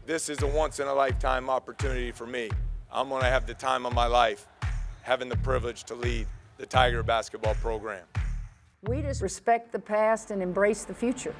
this is a once-in-a-lifetime opportunity for me. I'm going to have the time of my life having the privilege to lead the Tiger basketball program. We just respect the past and embrace the future.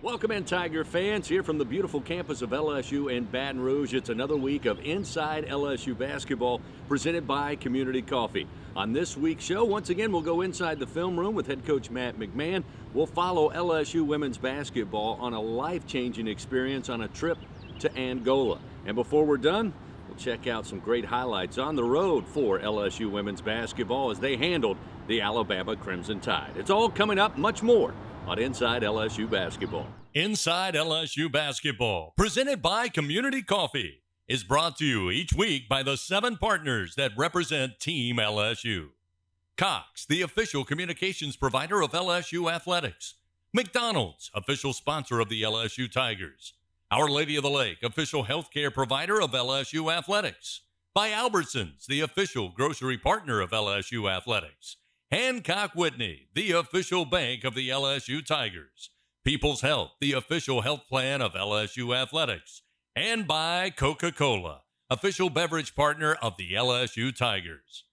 Welcome in, Tiger fans, here from the beautiful campus of LSU in Baton Rouge. It's another week of Inside LSU Basketball presented by Community Coffee. On this week's show, once again, we'll go inside the film room with head coach Matt McMahon. We'll follow LSU women's basketball on a life-changing experience on a trip to Angola. And before we're done, we'll check out some great highlights on the road for LSU women's basketball as they handled the Alabama Crimson Tide. It's all coming up, much more on Inside LSU Basketball. Inside LSU Basketball, presented by Community Coffee, is brought to you each week by the 7 partners that represent Team LSU. Cox, the official communications provider of LSU Athletics. McDonald's, official sponsor of the LSU Tigers. Our Lady of the Lake, official healthcare provider of LSU Athletics. By Albertsons, the official grocery partner of LSU Athletics. Hancock Whitney, the official bank of the LSU Tigers. People's Health, the official health plan of LSU Athletics. And by Coca-Cola, official beverage partner of the LSU Tigers.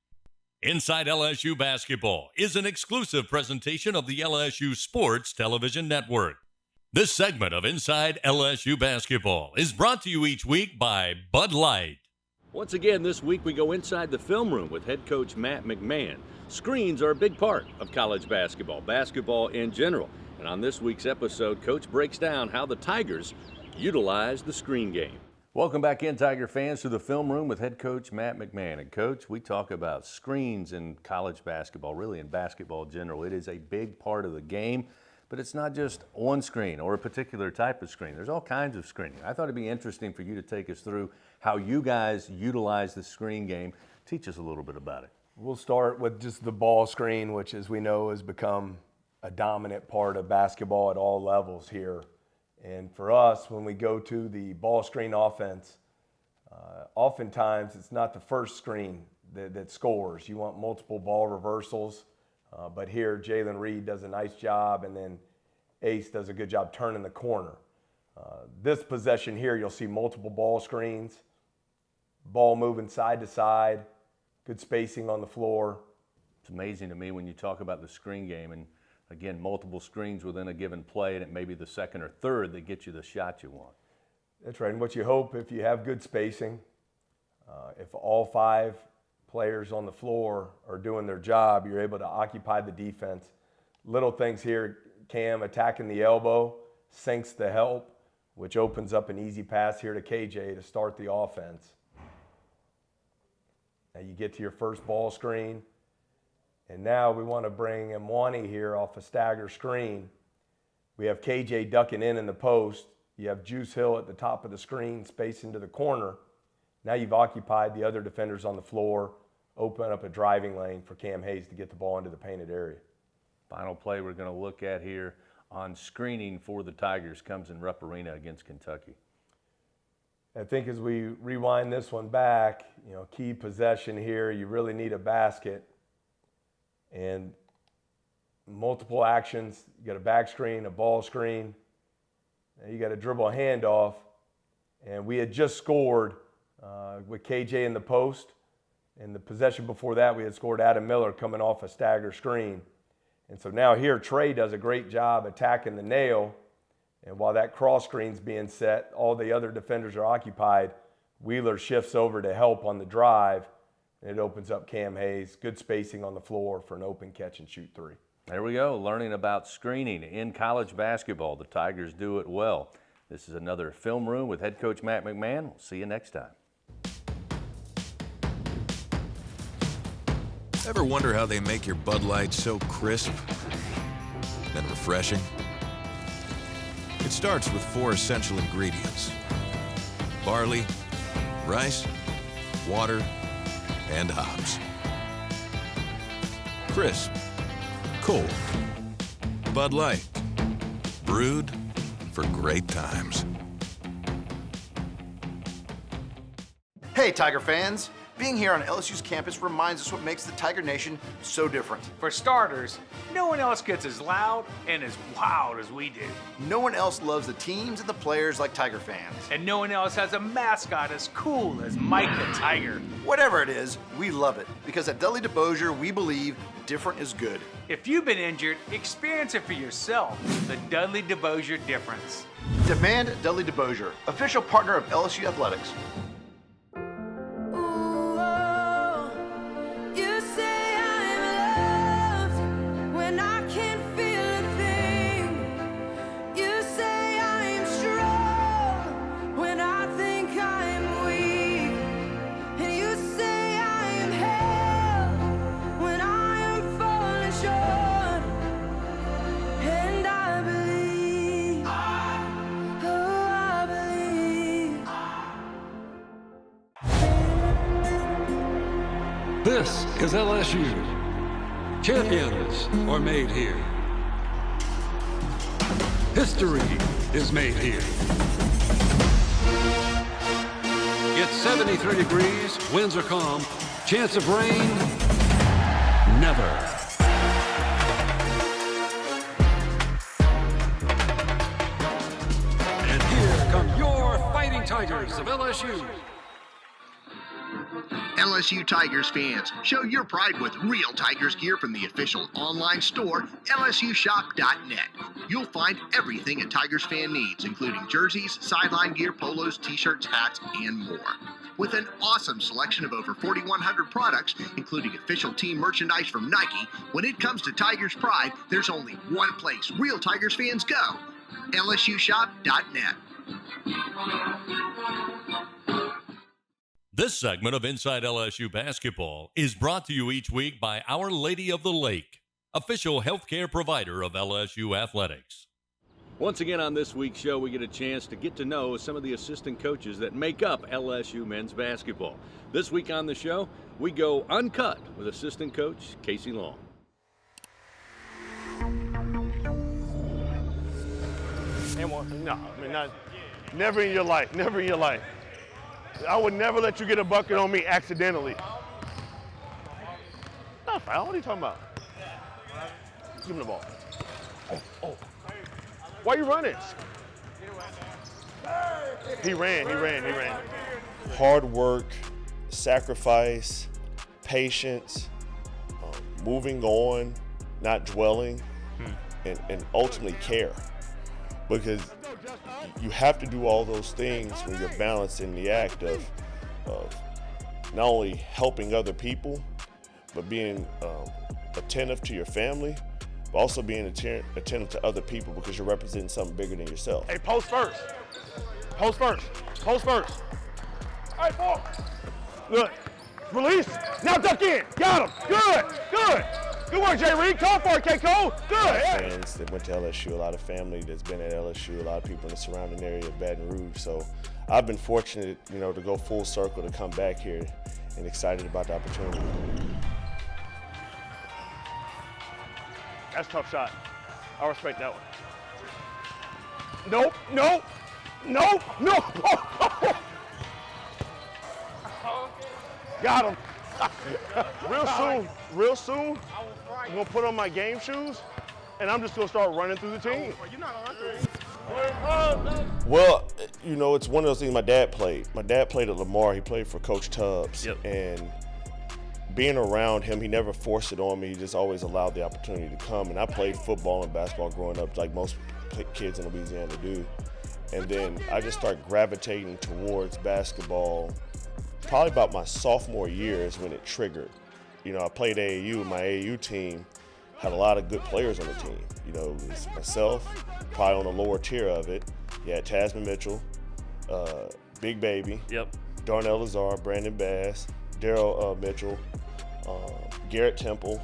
Inside LSU Basketball is an exclusive presentation of the LSU Sports Television Network. This segment of Inside LSU Basketball is brought to you each week by Bud Light. Once again, this week we go inside the film room with head coach Matt McMahon. Screens are a big part of college basketball in general. And on this week's episode, Coach breaks down how the Tigers utilize the screen game. Welcome back in, Tiger fans, to the film room with head coach Matt McMahon. And Coach, we talk about screens in college basketball, really in basketball in general. It is a big part of the game, but it's not just one screen or a particular type of screen. There's all kinds of screening. I thought it'd be interesting for you to take us through how you guys utilize the screen game. Teach us a little bit about it. We'll start with just the ball screen, which, as we know, has become a dominant part of basketball at all levels here. And for us, when we go to the ball screen offense, oftentimes it's not the first screen that scores. You want multiple ball reversals, but here Jalen Reed does a nice job, and then Ace does a good job turning the corner. This possession here, you'll see multiple ball screens, ball moving side to side, good spacing on the floor. It's amazing to me when you talk about the screen game, and again, multiple screens within a given play, and it may be the second or third that gets you the shot you want. That's right, and what you hope, if you have good spacing, if all 5 players on the floor are doing their job, you're able to occupy the defense. Little things here, Cam attacking the elbow, sinks the help, which opens up an easy pass here to KJ to start the offense. Now you get to your first ball screen, and now we want to bring Mwani here off a stagger screen. We have KJ ducking in the post. You have Juice Hill at the top of the screen, space into the corner. Now you've occupied the other defenders on the floor, open up a driving lane for Cam Hayes to get the ball into the painted area. Final play we're going to look at here on screening for the Tigers comes in Rupp Arena against Kentucky. I think as we rewind this one back, key possession here, you really need a basket. And multiple actions. You got a back screen, a ball screen. Now you got a dribble handoff. And we had just scored with KJ in the post. And the possession before that, we had scored Adam Miller coming off a stagger screen. And so now here, Trey does a great job attacking the nail. And while that cross screen's being set, all the other defenders are occupied. Wheeler shifts over to help on the drive. And it opens up Cam Hayes. Good spacing on the floor for an open catch and shoot 3. There we go, learning about screening in college basketball. The Tigers do it well. This is another film room with head coach Matt McMahon. We'll see you next time. Ever wonder how they make your Bud Light so crisp and refreshing? It starts with 4 essential ingredients: barley, rice, water, and hops. Crisp, cold, Bud Light, brewed for great times. Hey, Tiger fans! Being here on LSU's campus reminds us what makes the Tiger Nation so different. For starters, no one else gets as loud and as wild as we do. No one else loves the teams and the players like Tiger fans. And no one else has a mascot as cool as Mike the Tiger. Whatever it is, we love it, because at Dudley DeBosier, we believe different is good. If you've been injured, experience it for yourself. The Dudley DeBosier difference. Demand Dudley DeBosier, official partner of LSU Athletics. This is LSU. Champions are made here. History is made here. It's 73 degrees, winds are calm, chance of rain, never. And here come your Fighting Tigers of LSU. LSU Tigers fans, show your pride with real Tigers gear from the official online store, lsushop.net. You'll find everything a Tigers fan needs, including jerseys, sideline gear, polos, t-shirts, hats, and more. With an awesome selection of over 4,100 products, including official team merchandise from Nike, when it comes to Tigers pride, there's only one place real Tigers fans go, lsushop.net. This segment of Inside LSU Basketball is brought to you each week by Our Lady of the Lake, official healthcare provider of LSU Athletics. Once again on this week's show, we get a chance to get to know some of the assistant coaches that make up LSU men's basketball. This week on the show, we go uncut with assistant coach Casey Long. Never in your life, never in your life. I would never let you get a bucket on me accidentally. Not foul, what are you talking about? Give him the ball. Oh. Why are you running? He ran. Hard work, sacrifice, patience, moving on, not dwelling, and ultimately care. Because you have to do all those things when you're balanced in the act of not only helping other people, but being attentive to your family, but also being attentive to other people because you're representing something bigger than yourself. Hey, post first. Post first. All right, ball. Good. Release. Now duck in. Got him. Good. Good work, Jay Reed. Call for it, K. Cole. Good. Fans that went to LSU, a lot of family that's been at LSU, a lot of people in the surrounding area of Baton Rouge. So I've been fortunate, to go full circle to come back here and excited about the opportunity. That's a tough shot. I respect that one. Nope. Got him. Real soon, I'm going to put on my game shoes, and I'm just going to start running through the team. You're not going to run through. Well, it's one of those things my dad played. My dad played at Lamar. He played for Coach Tubbs. Yep. And being around him, he never forced it on me. He just always allowed the opportunity to come. And I played football and basketball growing up like most kids in Louisiana do. And then I just started gravitating towards basketball probably about my sophomore year is when it triggered. I played AAU. My AAU team had a lot of good players on the team. It was myself, probably on the lower tier of it. You had Tasman Mitchell, Big Baby, Darnell Lazar, Brandon Bass, Daryl Mitchell, Garrett Temple.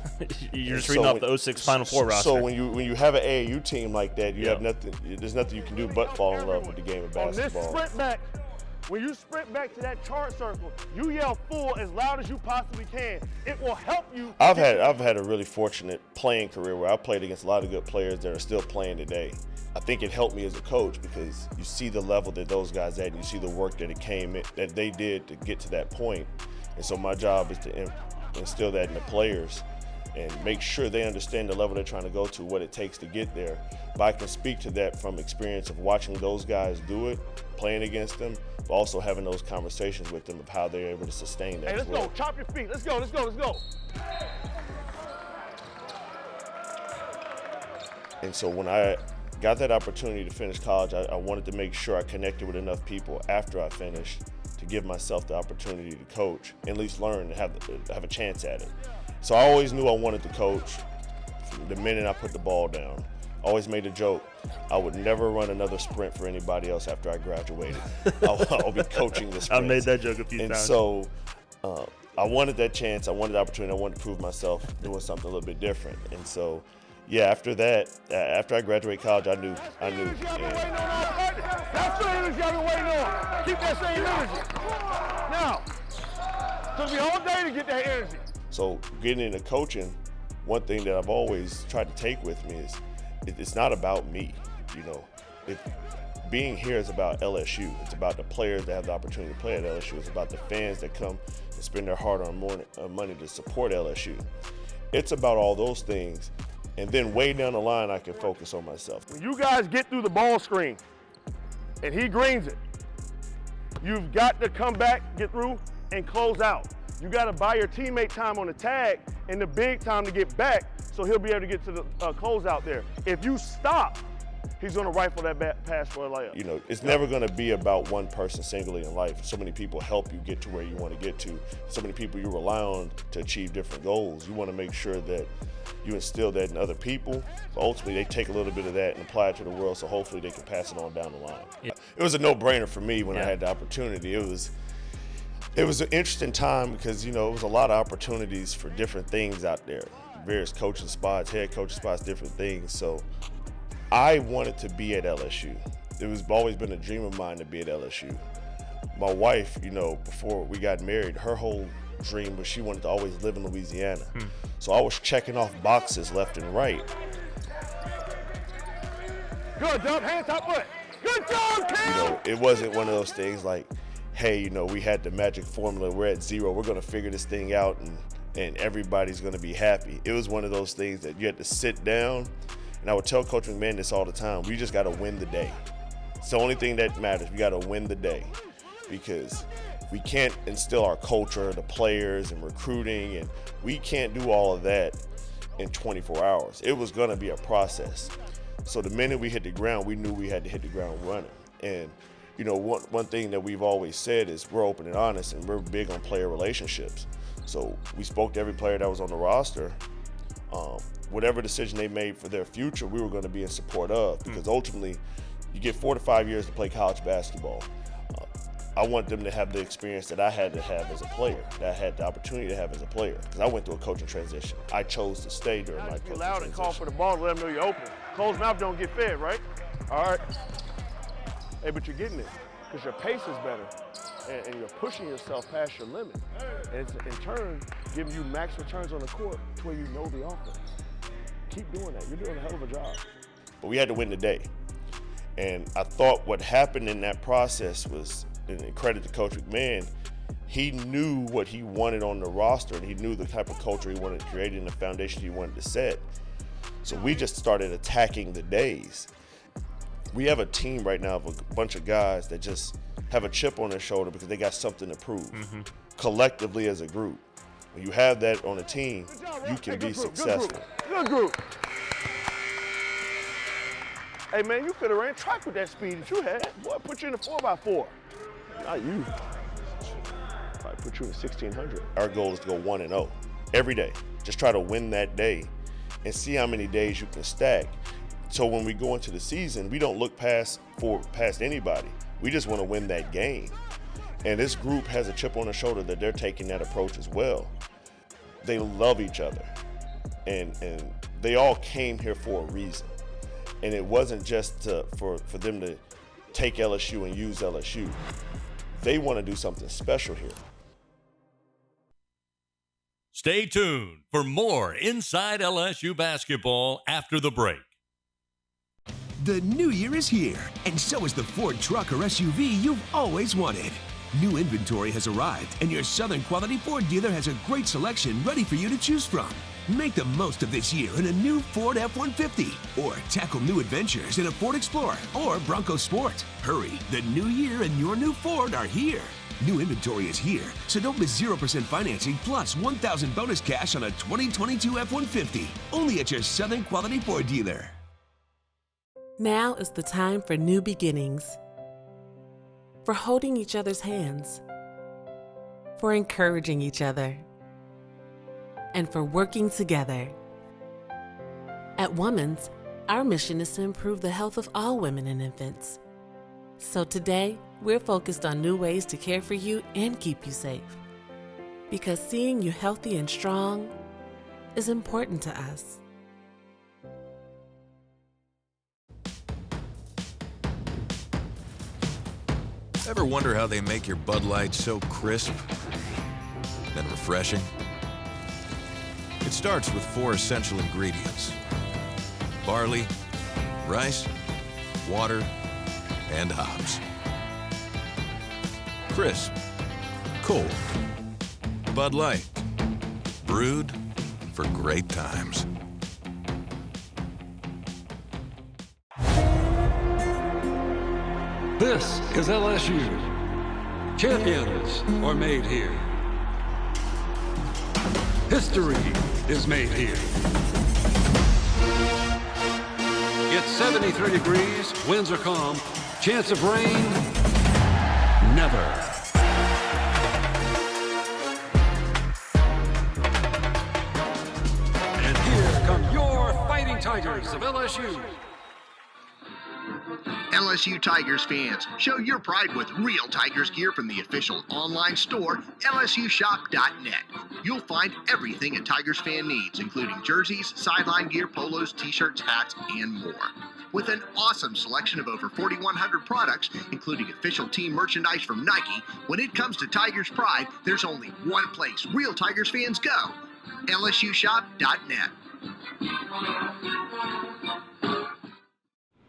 You're just reading off the 06 Final Four roster. So when you have an AAU team like that, you have nothing. There's nothing you can do but fall in love with the game of basketball. On this sprint back, When you sprint back to that chart circle, you yell full as loud as you possibly can. It will help you. I've had a really fortunate playing career where I played against a lot of good players that are still playing today. I think it helped me as a coach because you see the level that those guys at, and you see the work that they did to get to that point. And so my job is to instill that in the players and make sure they understand the level they're trying to go to, what it takes to get there. But I can speak to that from experience of watching those guys do it, playing against them, but also having those conversations with them of how they're able to sustain that. Hey, let's go. Chop your feet. Let's go. Let's go. Let's go. And so when I got that opportunity to finish college, I wanted to make sure I connected with enough people after I finished to give myself the opportunity to coach, and at least learn and have a chance at it. So I always knew I wanted to coach from the minute I put the ball down. Always made a joke, I would never run another sprint for anybody else after I graduated. I'll be coaching the sprints. I made that joke a few times. And so I wanted that chance, I wanted the opportunity, I wanted to prove myself doing something a little bit different. And so, yeah, after that, after I graduated college, I knew. That's the energy I've been waiting on. Keep that same energy. Now, it took me all day to get that energy. So getting into coaching, one thing that I've always tried to take with me is it's not about me, you know. Being here is about LSU. It's about the players that have the opportunity to play at LSU. It's about the fans that come and spend their hard-earned money to support LSU. It's about all those things. And then way down the line, I can focus on myself. When you guys get through the ball screen and he greens it, you've got to come back, get through, and close out. You got to buy your teammate time on the tag and the big time to get back so he'll be able to get to the closeout there. If you stop, he's going to rifle that pass for a layup. You know, it's never going to be about one person singly in life. So many people help you get to where you want to get to. So many people you rely on to achieve different goals. You want to make sure that you instill that in other people. But ultimately, they take a little bit of that and apply it to the world, so hopefully they can pass it on down the line. Yeah. It was a no-brainer for me when I had the opportunity. It was an interesting time because, you know, it was a lot of opportunities for different things out there. Various coaching spots, head coaching spots, different things. So I wanted to be at LSU. It was always been a dream of mine to be at LSU. My wife, you know, before we got married, her whole dream was she wanted to always live in Louisiana. So I was checking off boxes left and right. Good, Dub, hand, top foot. Good job, Cam! You know, it wasn't one of those things like, hey, you know, we had the magic formula, we're at 0, we're gonna figure this thing out and everybody's gonna be happy. It was one of those things that you had to sit down, and I would tell Coach McMahon this all the time, we just gotta win the day. It's the only thing that matters, we gotta win the day. Because we can't instill our culture, the players and recruiting, and we can't do all of that in 24 hours. It was gonna be a process. So the minute we hit the ground, we knew we had to hit the ground running. And you know, one thing that we've always said is we're open and honest, and we're big on player relationships. So we spoke to every player that was on the roster. Whatever decision they made for their future, we were going to be in support of, because ultimately, you get 4 to 5 years to play college basketball. I want them to have the experience that I had to have as a player, that I had the opportunity to have as a player, because I went through a coaching transition. I chose to stay during my coaching transition. Be loud and call for the ball to let them know you're open. Closed mouth don't get fed, right? All right. Hey, but you're getting it because your pace is better and you're pushing yourself past your limit. And it's in turn giving you max returns on the court to where you know the offense. Keep doing that. You're doing a hell of a job. But we had to win the day. And I thought what happened in that process was, and credit to Coach McMahon, he knew what he wanted on the roster, and he knew the type of culture he wanted to create and the foundation he wanted to set. So we just started attacking the days. We have a team right now of a bunch of guys that just have a chip on their shoulder because they got something to prove. Collectively as a group. When you have that on a team, you can be successful. Good group. Hey man, you could have ran track with that speed that you had. Boy, put you in a 4x4. Not you. Probably put you in a 1600. Our goal is to go 1-0 every day. Just try to win that day and see how many days you can stack. So when we go into the season, we don't look past anybody. We just want to win that game. And this group has a chip on their shoulder that they're taking that approach as well. They love each other. And they all came here for a reason. And it wasn't just for them to take LSU and use LSU. they want to do something special here. Stay tuned for more Inside LSU Basketball after the break. The new year is here, and so is the Ford truck or SUV you've always wanted. New inventory has arrived, and your Southern Quality Ford dealer has a great selection ready for you to choose from. Make the most of this year in a new Ford F-150, or tackle new adventures in a Ford Explorer or Bronco Sport. Hurry, the new year and your new Ford are here. New inventory is here, so don't miss 0% financing plus $1,000 bonus cash on a 2022 F-150. Only at your Southern Quality Ford dealer. Now is the time for new beginnings. For holding each other's hands. For encouraging each other. And for working together. At Women's, our mission is to improve the health of all women and infants. So today, we're focused on new ways to care for you and keep you safe. Because seeing you healthy and strong is important to us. Ever wonder how they make your Bud Light so crisp, then refreshing? It starts with 4 essential ingredients: barley, rice, water, and hops. Crisp, cold, Bud Light, brewed for great times. This is LSU. Champions are made here. History is made here. It's 73 degrees, winds are calm, chance of rain, never. And here come your Fighting Tigers of LSU. LSU Tigers fans, show your pride with real Tigers gear from the official online store, LSUshop.net. You'll find everything a Tigers fan needs, including jerseys, sideline gear, polos, t-shirts, hats, and more. With an awesome selection of over 4,100 products, including official team merchandise from Nike, when it comes to Tigers pride, there's only one place real Tigers fans go: LSUshop.net.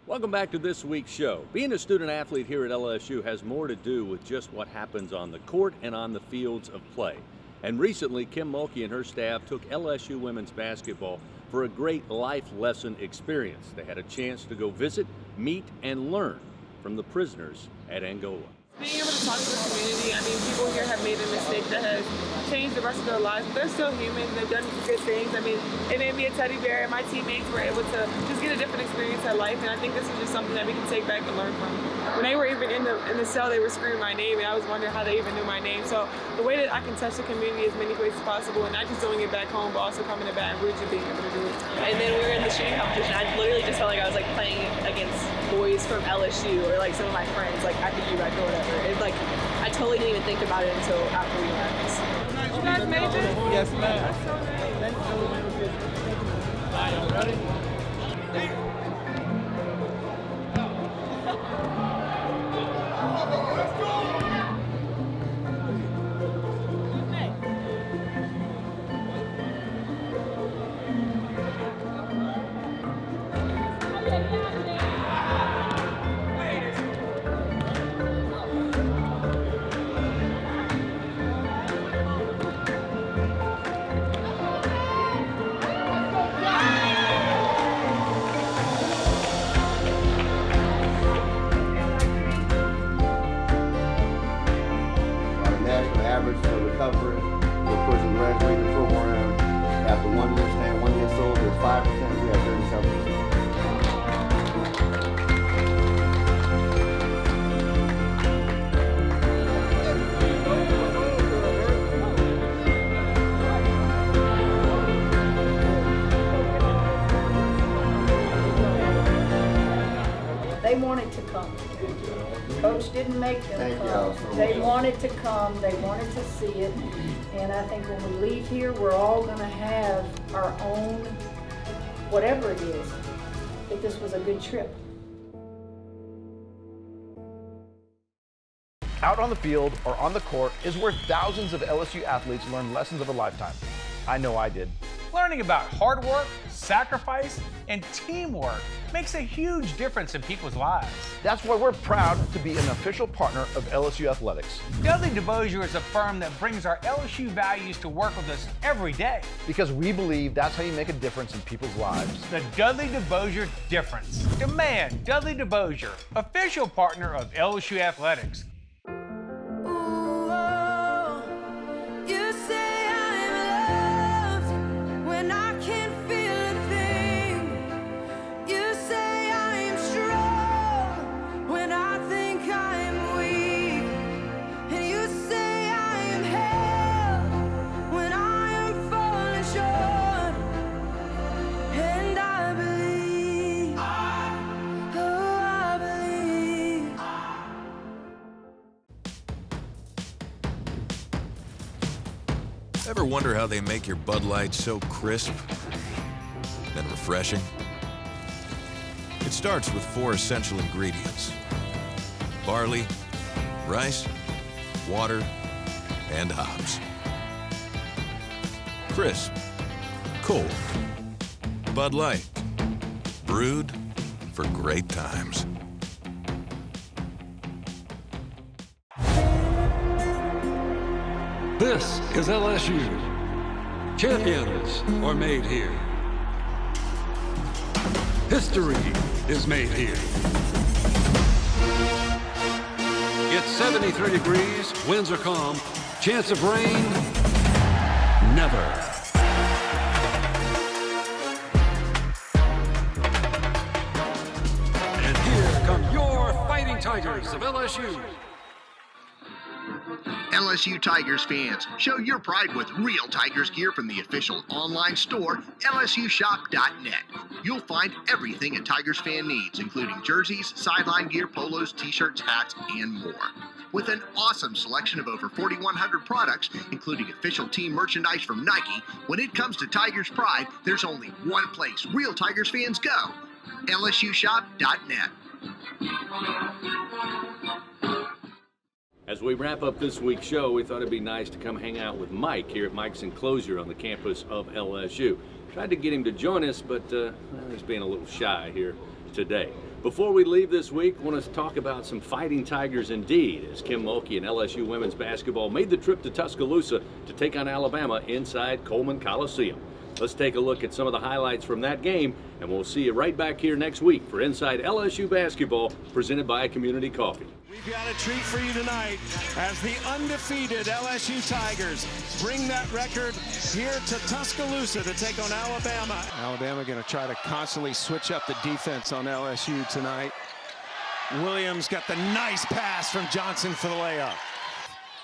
Welcome back to this week's show. Being a student athlete here at LSU has more to do with just what happens on the court and on the fields of play. And recently, Kim Mulkey and her staff took LSU women's basketball for a great life lesson experience. They had a chance to go visit, meet, and learn from the prisoners at Angola. Being able to talk to the community, I mean, people here have made a mistake that has changed the rest of their lives, but they're still human. They've done good things. I mean, it made me a teddy bear, and my teammates were able to just get a different experience at life, and I think this is just something that we can take back and learn from. When they were even in the cell, they were screaming my name, and I was wondering how they even knew my name. So the way that I can touch the community as many ways as possible, and not just doing it back home, but also coming to Baton Rouge and being able to do it. And then we were in the shooting competition. I literally just felt like I was like playing against boys from LSU or like some of my friends like at the UREC or whatever. It, like, I totally didn't even think about it until after we left. You guys made this? Yes, ma'am. That's so nice. Ready? They wanted to come. Coach didn't make them come. They wanted to come, they wanted to see it. And I think when we leave here, we're all gonna have our own, whatever it is, that this was a good trip. Out on the field or on the court is where thousands of LSU athletes learn lessons of a lifetime. I know I did. Learning about hard work, sacrifice, and teamwork makes a huge difference in people's lives. That's why we're proud to be an official partner of LSU Athletics. Dudley DeBosier is a firm that brings our LSU values to work with us every day. Because we believe that's how you make a difference in people's lives. The Dudley DeBosier difference. Demand Dudley DeBosier, official partner of LSU Athletics. Ever wonder how they make your Bud Light so crisp and refreshing? It starts with 4 essential ingredients: barley, rice, water, and hops. Crisp, cold, Bud Light, brewed for great times. This is LSU. Champions are made here. History is made here. It's 73 degrees, winds are calm, chance of rain, never. And here come your Fighting Tigers of LSU. LSU Tigers fans, show your pride with real Tigers gear from the official online store, LSUshop.net. You'll find everything a Tigers fan needs, including jerseys, sideline gear, polos, t-shirts, hats, and more. With an awesome selection of over 4,100 products, including official team merchandise from Nike, when it comes to Tigers pride, there's only one place real Tigers fans go: LSUshop.net. As we wrap up this week's show, we thought it'd be nice to come hang out with Mike here at Mike's Enclosure on the campus of LSU. Tried to get him to join us, but he's being a little shy here today. Before we leave this week, I want to talk about some Fighting Tigers indeed, as Kim Mulkey and LSU women's basketball made the trip to Tuscaloosa to take on Alabama inside Coleman Coliseum. Let's take a look at some of the highlights from that game, and we'll see you right back here next week for Inside LSU Basketball, presented by Community Coffee. We've got a treat for you tonight as the undefeated LSU Tigers bring that record here to Tuscaloosa to take on Alabama. Alabama going to try to constantly switch up the defense on LSU tonight. Williams got the nice pass from Johnson for the layup.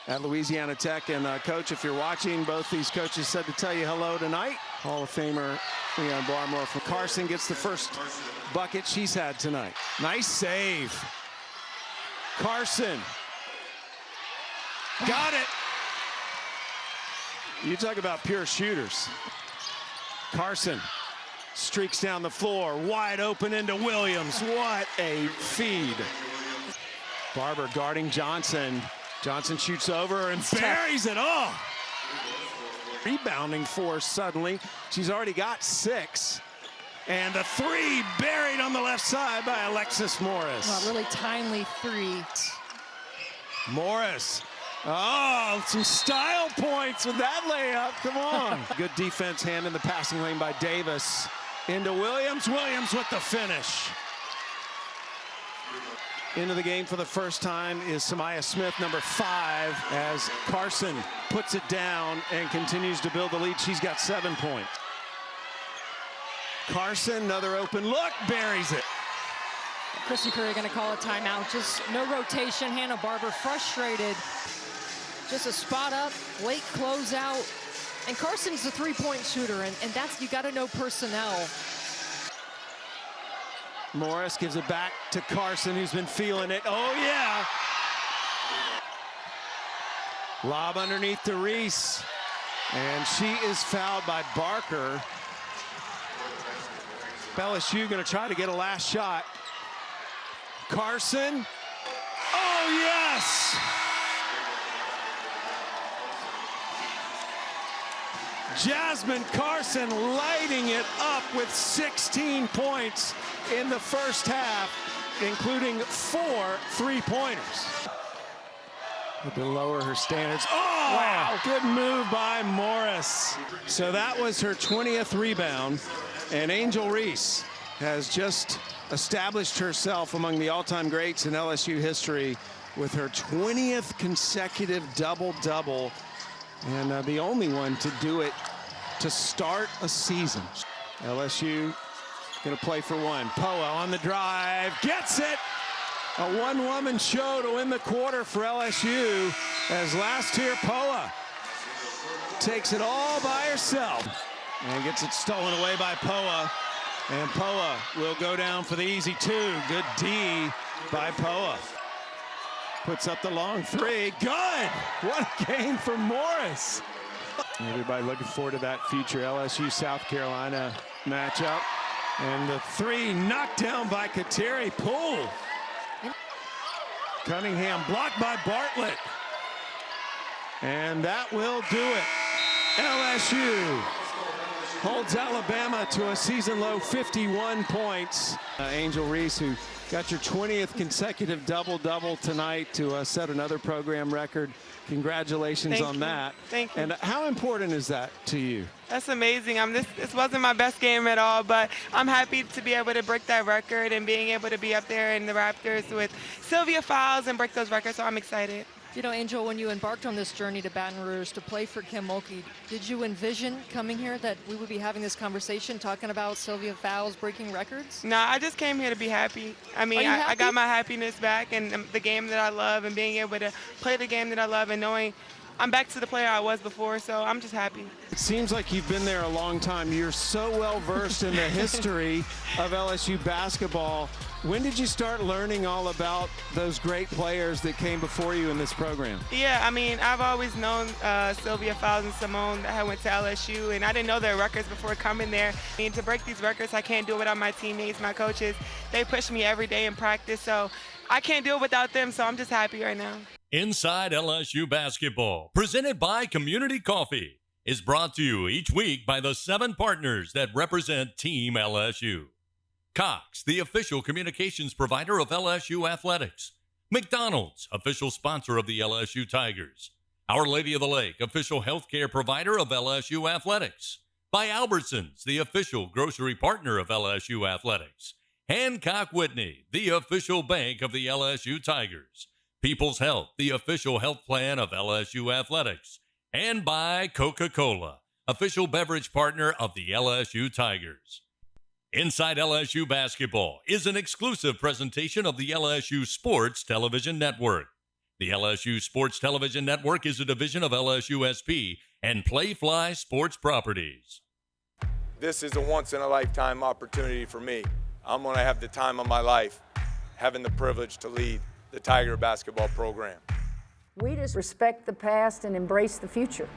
At Louisiana Tech, and Coach, if you're watching, both these coaches said to tell you hello tonight. Hall of Famer Leon Barmore from Carson gets the first bucket she's had tonight. Nice save. Carson. Got it. You talk about pure shooters. Carson streaks down the floor, wide open into Williams. What a feed. Barber guarding Johnson. Johnson shoots over and buries it all. Rebounding force suddenly. She's already got 6. And the 3 buried on the left side by Alexis Morris. Well, really timely 3. Morris. Oh, some style points with that layup. Come on. Good defense, hand in the passing lane by Davis. Into Williams. Williams with the finish. Into the game for the first time is Samaya Smith, number 5, as Carson puts it down and continues to build the lead. She's got 7 points. Carson, another open look, buries it. Kristen Curry going to call a timeout. Just no rotation. Hannah Barber frustrated. Just a spot up, late closeout. And Carson's a 3-point shooter, and that's, you got to know personnel. Morris gives it back to Carson, who's been feeling it. Oh, yeah. Lob underneath to Reese. And she is fouled by Barker. LSU going to try to get a last shot. Carson. Oh, yes. Jasmine Carson lighting it up with 16 points in the first half, including 4 3-pointers. To lower her standards. Oh, wow. Good move by Morris. So that was her 20th rebound, and Angel Reese has just established herself among the all-time greats in LSU history with her 20th consecutive double-double, and the only one to do it to start a season. LSU gonna play for one. Poa on the drive, gets it! A one-woman show to win the quarter for LSU, as last year Poa takes it all by herself and gets it stolen away by Poa. And Poa will go down for the easy 2. Good D by Poa. Puts up the long 3. Good! What a game for Morris. Everybody looking forward to that future LSU-South Carolina matchup. And the 3 knocked down by Kateri Poole. Cunningham blocked by Bartlett. And that will do it. LSU holds Alabama to a season-low 51 points. Angel Reese, who got your 20th consecutive double-double tonight to set another program record. Congratulations on that. Thank you. And how important is that to you? That's amazing. This wasn't my best game at all, but I'm happy to be able to break that record and being able to be up there in the Raptors with Sylvia Fowles and break those records, so I'm excited. You know, Angel, when you embarked on this journey to Baton Rouge to play for Kim Mulkey, did you envision coming here that we would be having this conversation talking about Sylvia Fowles breaking records? No, I just came here to be happy. I mean, I got my happiness back and the game that I love and being able to play the game that I love and knowing I'm back to the player I was before, so I'm just happy. It seems like you've been there a long time. You're so well versed in the history of LSU basketball. When did you start learning all about those great players that came before you in this program? Yeah, I mean, I've always known Sylvia Fowles and Simone that I went to LSU, and I didn't know their records before coming there. I mean, to break these records, I can't do it without my teammates, my coaches. They push me every day in practice, so I can't do it without them, so I'm just happy right now. Inside LSU Basketball, presented by Community Coffee, is brought to you each week by the 7 partners that represent Team LSU. Cox, the official communications provider of LSU Athletics. McDonald's, official sponsor of the LSU Tigers. Our Lady of the Lake, official healthcare provider of LSU Athletics. By Albertsons, the official grocery partner of LSU Athletics. Hancock Whitney, the official bank of the LSU Tigers. People's Health, the official health plan of LSU Athletics. And by Coca-Cola, official beverage partner of the LSU Tigers. Inside LSU Basketball is an exclusive presentation of the LSU Sports Television Network. The LSU Sports Television Network is a division of LSU SP and Playfly Sports Properties. This is a once-in-a-lifetime opportunity for me. I'm going to have the time of my life, having the privilege to lead the Tiger basketball program. We just respect the past and embrace the future.